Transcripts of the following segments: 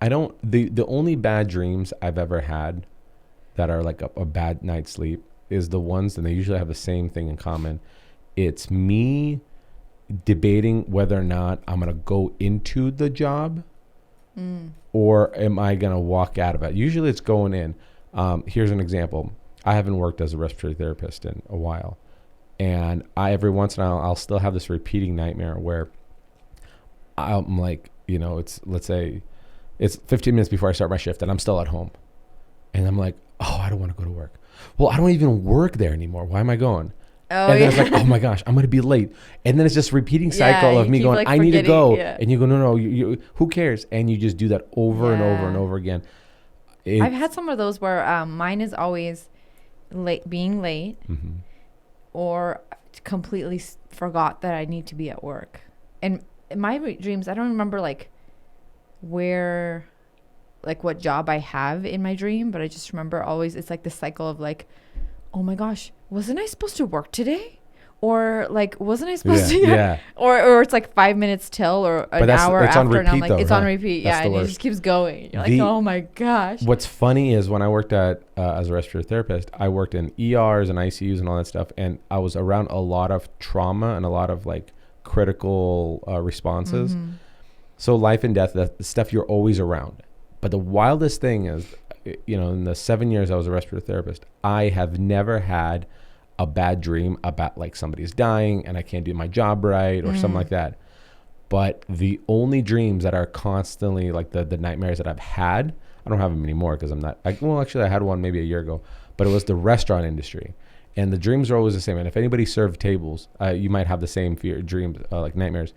I don't. The only bad dreams I've ever had that are like a bad night's sleep is the ones, and they usually have the same thing in common. It's me debating whether or not I'm gonna go into the job, or am I gonna walk out of it. Usually, it's going in. Here's an example. I haven't worked as a respiratory therapist in a while, and every once in a while I'll still have this repeating nightmare where I'm like, let's say it's 15 minutes before I start my shift, and I'm still at home, and I'm like, oh, I don't want to go to work. Well, I don't even work there anymore. Why am I going? Oh, and then it's like, oh my gosh, I'm going to be late. And then it's just repeating cycle of me going, like I need to go. Yeah. And you go, no, you, who cares? And you just do that over and over and over again. I've had some of those where mine is always being late, or completely forgot that I need to be at work. And in my dreams, I don't remember like what job I have in my dream, but I just remember always it's like the cycle of like, oh my gosh, wasn't I supposed to work today? Or like, wasn't I supposed to? Yeah. Or it's like 5 minutes till or an hour it's after, on repeat, and I'm like, though, it's on repeat. That's Yeah, and it just keeps going. You're like, oh my gosh. What's funny is when I worked as a respiratory therapist, I worked in ERs and ICUs and all that stuff, and I was around a lot of trauma and a lot of like critical responses. So life and death, the stuff you're always around. But the wildest thing is, in the 7 years I was a respiratory therapist, I have never had a bad dream about like somebody's dying and I can't do my job right or something like that. But the only dreams that are constantly like the nightmares that I've had, I don't have them anymore because I'm not, actually I had one maybe a year ago, but it was the restaurant industry. And the dreams are always the same. And if anybody served tables, you might have the same dreams, like nightmares,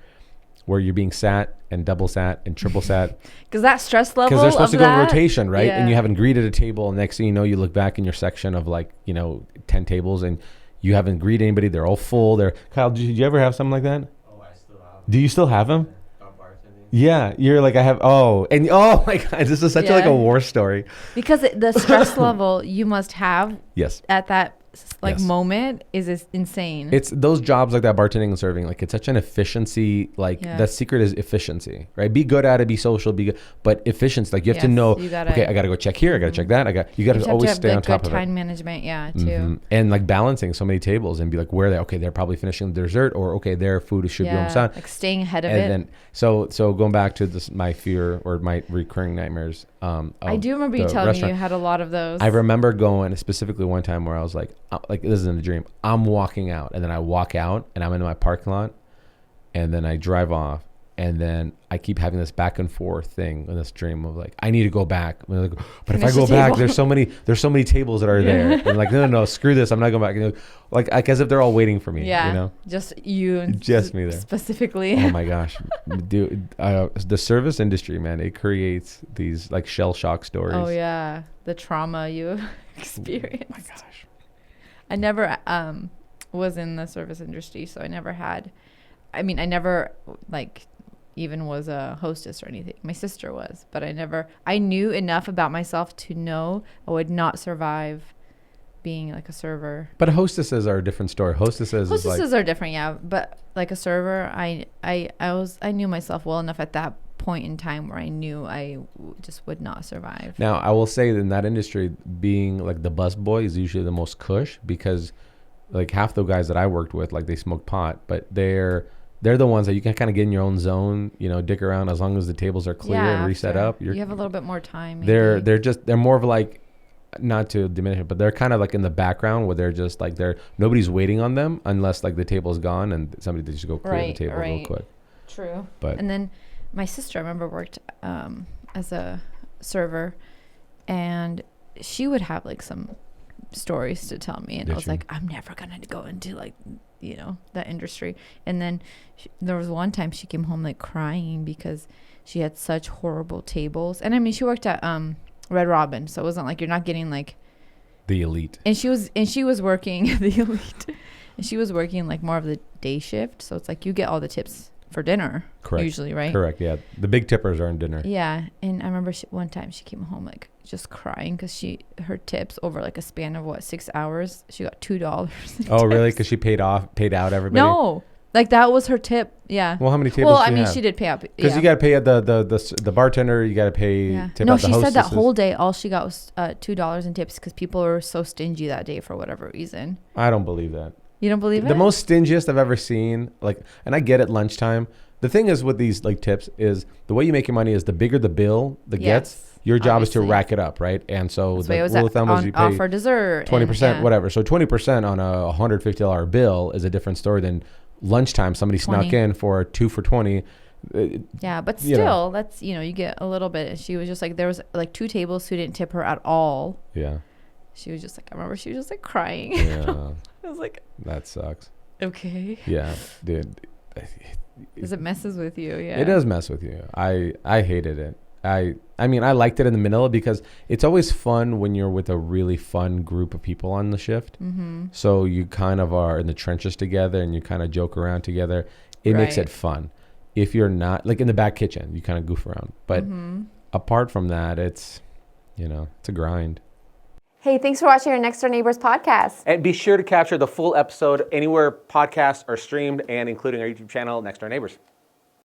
where you're being sat and double sat and triple sat. Because that stress level, because they're supposed to go in rotation, right? Yeah. And you haven't greeted a table, and next thing you know, you look back in your section of like 10 tables, and you haven't greeted anybody. They're all full. Kyle, did you ever have something like that? Oh, I still have them. Do you still have them? Bartending. Yeah, you're like, I have. Oh my God, this is such like a war story. Because the stress level you must have Yes. at that Yes. moment is insane. It's those jobs like that, bartending and serving, like it's such an efficiency, like the secret is efficiency, right? Be good at it, be social, be good, but efficiency, like you have to know, okay, I got to go check here, I got to check that, you got to always stay on top of it. Time management, too. And like balancing so many tables and be like, where they're probably finishing the dessert, or okay, their food should be almost done. Like staying ahead of and it. Then, so going back to this, my fear or my recurring nightmares. I do remember you telling me you had a lot of those. I remember going specifically one time where I was like this isn't a dream. I'm walking out, and then I walk out, and I'm in my parking lot, and then I drive off, and then I keep having this back and forth thing in this dream of like, I need to go back. Like, but if I go back, there's so many tables that are there, and like, no, screw this. I'm not going back. Like as if they're all waiting for me. Yeah, just you and just me there specifically. Oh my gosh, dude, the service industry, man, it creates these like shell shock stories. Oh yeah, the trauma you experienced. Oh my gosh. I never was in the service industry, so I never like even was a hostess or anything. My sister was, but I knew enough about myself to know I would not survive being like a server. But hostesses are a different story. Hostesses are different, yeah. But like a server, I knew myself well enough at that point in time where I knew I just would not survive. Now, I will say that in that industry, being like the bus boy is usually the most cush, because like half the guys that I worked with, like they smoke pot, but they're the ones that you can kind of get in your own zone, dick around as long as the tables are clear and reset up. You have a little bit more time. Maybe. They're more of like, not to diminish it, but they're kind of like in the background where they're just like nobody's waiting on them unless like the table's gone and somebody just go clear the table real quick. True. And then my sister, I remember, worked as a server, and she would have like some stories to tell me, and I was like, I'm never gonna go into like that industry. And then there was one time she came home like crying because she had such horrible tables. And I mean, she worked at Red Robin, so it wasn't like you're not getting like the elite. And she was working the elite, and she was working like more of the day shift, so it's like you get all the tips for dinner. Correct. Usually, right? Correct. Yeah, the big tippers are in dinner. Yeah, and I remember one time she came home like just crying because her tips over like a span of 6 hours, she got $2. Oh, really? Because she paid out everybody? No, Like that was her tip. Yeah. Well, how many tables? Well, I mean, she did pay up because you got to pay the bartender. You got to pay. Yeah. Tip No, out the she said that hostesses. whole day all she got was $2 in tips because people were so stingy that day for whatever reason. I don't believe that. You don't believe it? The most stingiest I've ever seen, like, and I get it, lunchtime. The thing is with these like tips is the way you make your money is the bigger the bill that gets. Your job is to rack it up, right? And so that's the rule of thumb is you pay offer dessert 20%, whatever. So 20% on a $150 bill is a different story than lunchtime. Somebody 20. snuck in for a 2 for $20. Yeah, but still, that's you get a little bit. And she was just like, there was like 2 tables who didn't tip her at all. Yeah. She was just like, I remember she was just like crying. Yeah. I was like, that sucks. Okay. Yeah, dude. Because it messes with you. Yeah. It does mess with you. I hated it. I mean, I liked it in the Manila because it's always fun when you're with a really fun group of people on the shift. Mm-hmm. So you kind of are in the trenches together and you kind of joke around together. It makes it fun. If you're not, like in the back kitchen, you kind of goof around. But apart from that, it's a grind. Hey, thanks for watching our Next Door Neighbors podcast. And be sure to capture the full episode anywhere podcasts are streamed and including our YouTube channel, Next Door Neighbors.